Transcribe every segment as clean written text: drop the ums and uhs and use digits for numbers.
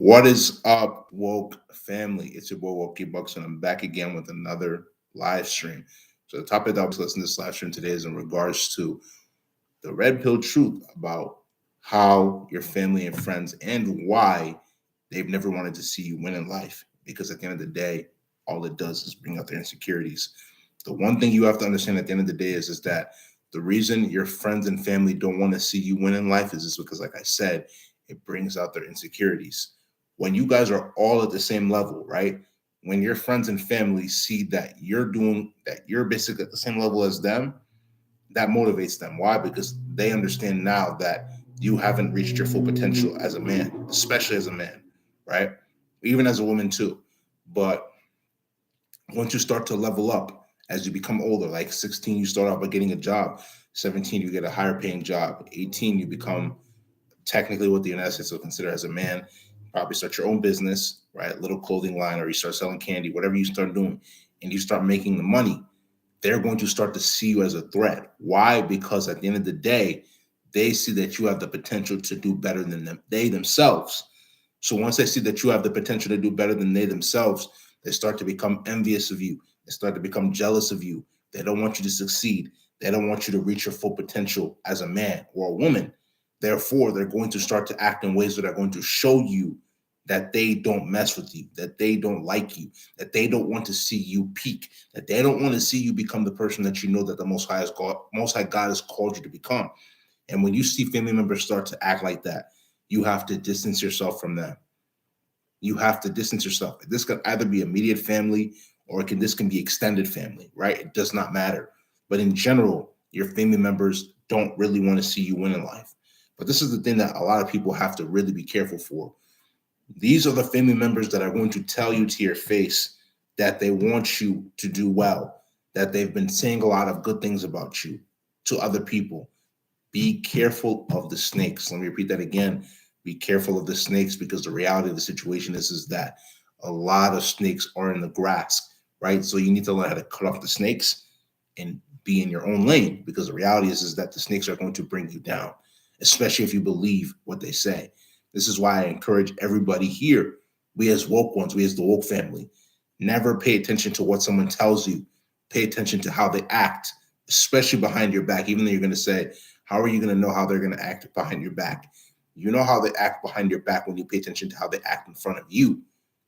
What is up, woke family? It's your boy Wokey Bucks, and I'm back again with another live stream. So the topic that I was listening to this live stream today is in regards to the red pill truth about how your family and friends and why they've never wanted to see you win in life. Because at the end of the day, all it does is bring out their insecurities. The one thing you have to understand at the end of the day is that the reason your friends and family don't want to see you win in life is just because, like I said, it brings out their insecurities. When you guys are all at the same level, right? When your friends and family see that you're basically at the same level as them, that motivates them. Why? Because they understand now that you haven't reached your full potential as a man, especially as a man, right? Even as a woman too. But once you start to level up as you become older, like 16, you start off by getting a job. 17, you get a higher paying job. 18, you become technically what the United States will consider as a man. Probably start your own business, right? Little clothing line, or you start selling candy, whatever you start doing, and you start making the money. They're going to start to see you as a threat. Why? Because at the end of the day, they see that you have the potential to do better than they themselves. So once they see that you have the potential to do better than they themselves, they start to become envious of you. They start to become jealous of you. They don't want you to succeed. They don't want you to reach your full potential as a man or a woman. Therefore, they're going to start to act in ways that are going to show you that they don't mess with you, that they don't like you, that they don't want to see you peak, that they don't want to see you become the person that you know that the Most High God has called you to become. And when you see family members start to act like that, you have to distance yourself from them. You have to distance yourself. This can either be immediate family or this can be extended family, right? It does not matter. But in general, your family members don't really want to see you win in life. But this is the thing that a lot of people have to really be careful for. These are the family members that are going to tell you to your face that they want you to do well, that they've been saying a lot of good things about you to other people. Be careful of the snakes. Let me repeat that again. Be careful of the snakes, because the reality of the situation is that a lot of snakes are in the grass, right? So you need to learn how to cut off the snakes and be in your own lane, because the reality is that the snakes are going to bring you down, especially if you believe what they say. This is why I encourage everybody here, we as woke ones, we as the woke family, never pay attention to what someone tells you. Pay attention to how they act, especially behind your back, even though you're going to say, how are you going to know how they're going to act behind your back? You know how they act behind your back when you pay attention to how they act in front of you.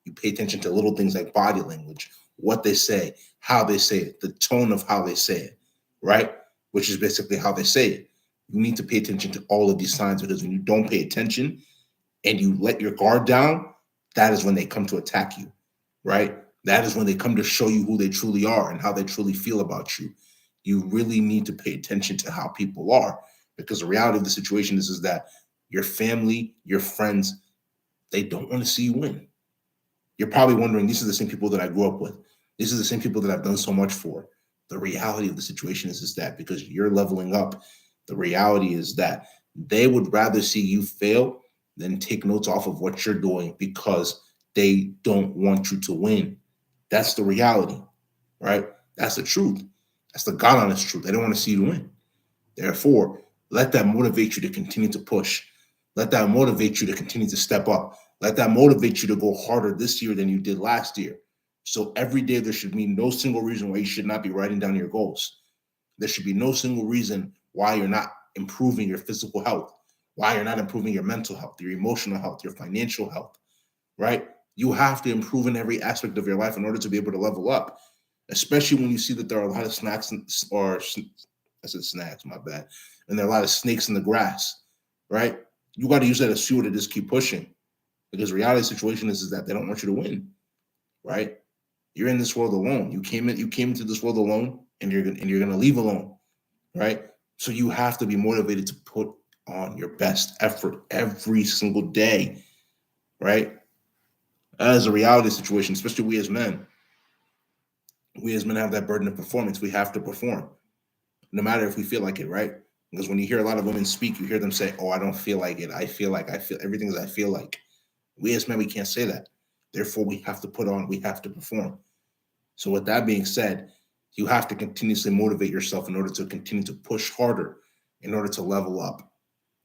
You pay attention to little things like body language, what they say, how they say it, the tone of how they say it, right? Which is basically how they say it. You need to pay attention to all of these signs, because when you don't pay attention and you let your guard down, that is when they come to attack you, right? That is when they come to show you who they truly are and how they truly feel about you. You really need to pay attention to how people are, because the reality of the situation is that your family, your friends, they don't want to see you win. You're probably wondering, these are the same people that I grew up with. These are the same people that I've done so much for. The reality of the situation is that because you're leveling up, the reality is that they would rather see you fail than take notes off of what you're doing, because they don't want you to win. That's the reality, right? That's the truth. That's the God honest truth. They don't want to see you win. Therefore, let that motivate you to continue to push. Let that motivate you to continue to step up. Let that motivate you to go harder this year than you did last year. So every day there should be no single reason why you should not be writing down your goals. There should be no single reason why you're not improving your physical health, why you're not improving your mental health, your emotional health, your financial health, right? You have to improve in every aspect of your life in order to be able to level up, especially when you see that there are a lot of I said snacks, my bad. And there are a lot of snakes in the grass, right? You got to use that as fuel to just keep pushing, because the reality of the situation is that they don't want you to win, right? You're in this world alone. You came into this world alone, and you're gonna leave alone, right? So you have to be motivated to put on your best effort every single day, right? That is a reality situation, especially we as men. We as men have that burden of performance. We have to perform, no matter if we feel like it, right? Because when you hear a lot of women speak, you hear them say, "Oh, I don't feel like it. I feel everything is I feel like." We as men, we can't say that. Therefore, we have to put on, we have to perform. So, with that being said, you have to continuously motivate yourself in order to continue to push harder, in order to level up.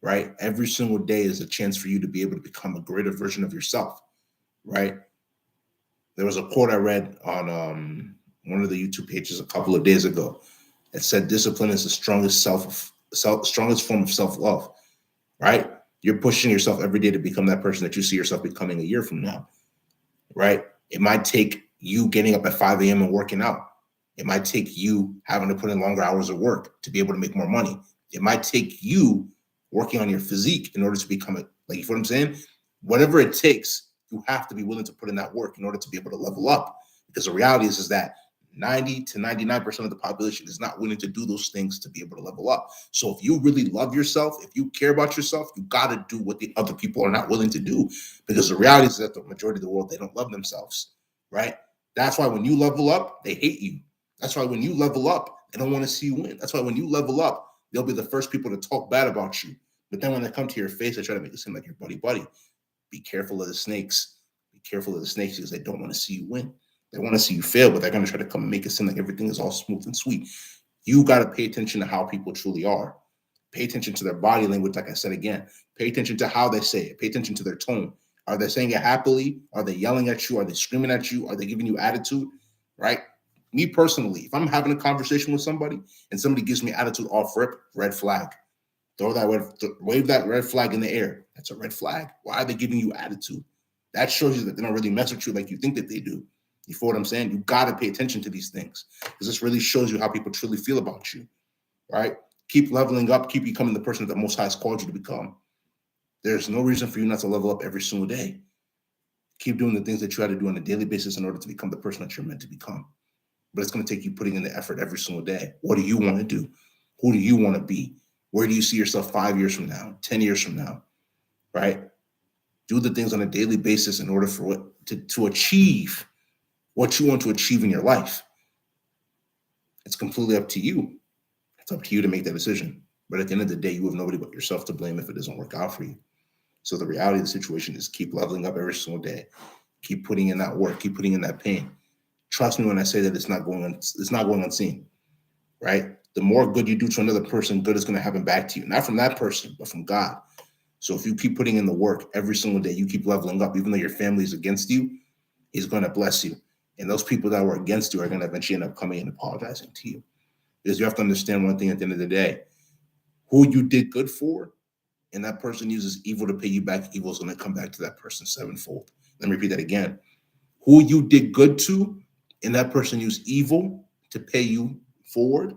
right? Every single day is a chance for you to be able to become a greater version of yourself, right? There was a quote I read on one of the YouTube pages a couple of days ago. It said, "Discipline is the strongest form of self-love." Right? You're pushing yourself every day to become that person that you see yourself becoming a year from now. Right? It might take you getting up at 5 a.m. and working out. It might take you having to put in longer hours of work to be able to make more money. It might take you working on your physique in order to become it. Like, you know what I'm saying? Whatever it takes, you have to be willing to put in that work in order to be able to level up. Because the reality is that 90 to 99% of the population is not willing to do those things to be able to level up. So if you really love yourself, if you care about yourself, you got to do what the other people are not willing to do. Because the reality is that the majority of the world, they don't love themselves, right? That's why when you level up, they hate you. That's why when you level up, they don't want to see you win. That's why when you level up, they'll be the first people to talk bad about you. But then when they come to your face, they try to make it seem like you're buddy. Be careful of the snakes. Be careful of the snakes because they don't want to see you win. They want to see you fail, but they're going to try to come and make it seem like everything is all smooth and sweet. You got to pay attention to how people truly are. Pay attention to their body language, like I said again. Pay attention to how they say it. Pay attention to their tone. Are they saying it happily? Are they yelling at you? Are they screaming at you? Are they giving you attitude? Right? Me personally, if I'm having a conversation with somebody and somebody gives me attitude off rip, red flag. Wave that red flag in the air. That's a red flag. Why are they giving you attitude? That shows you that they don't really mess with you like you think that they do. You feel what I'm saying? You got to pay attention to these things because this really shows you how people truly feel about you, right? Keep leveling up. Keep becoming the person that the Most High has called you to become. There's no reason for you not to level up every single day. Keep doing the things that you had to do on a daily basis in order to become the person that you're meant to become. But it's going to take you putting in the effort every single day. What do you want to do? Who do you want to be? Where do you see yourself 5 years from now, 10 years from now, right? Do the things on a daily basis in order for to achieve what you want to achieve in your life. It's completely up to you. It's up to you to make that decision. But at the end of the day, you have nobody but yourself to blame if it doesn't work out for you. So the reality of the situation is keep leveling up every single day. Keep putting in that work. Keep putting in that pain. Trust me when I say that it's not going unseen, right? The more good you do to another person, good is going to happen back to you. Not from that person, but from God. So if you keep putting in the work every single day, you keep leveling up, even though your family is against you, He's going to bless you. And those people that were against you are going to eventually end up coming and apologizing to you. Because you have to understand one thing at the end of the day, who you did good for, and that person uses evil to pay you back, evil is going to come back to that person sevenfold. Let me repeat that again. Who you did good to, and that person used evil to pay you forward,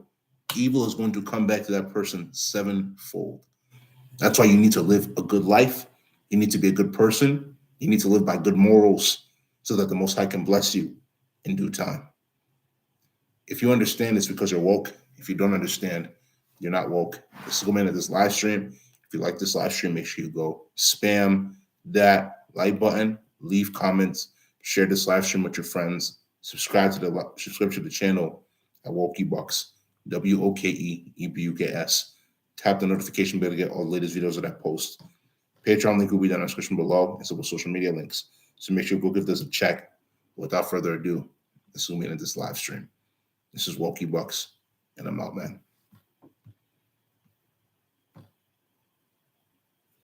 evil is going to come back to that person sevenfold. That's why you need to live a good life. You need to be a good person. You need to live by good morals so that the Most High can bless you in due time. If you understand, it's because you're woke. If you don't understand, you're not woke. This is going to this live stream. If you like this live stream, make sure you go spam that like button, leave comments, share this live stream with your friends, subscribe to the channel at Wokey Bucks, WOKEEBUKS. Tap the notification bell to get all the latest videos that I post. Patreon link will be down in the description below, and so will social media links. So make sure you go give this a check. Without further ado, let's zoom in on this live stream. This is Wokey Bucks, and I'm out, man.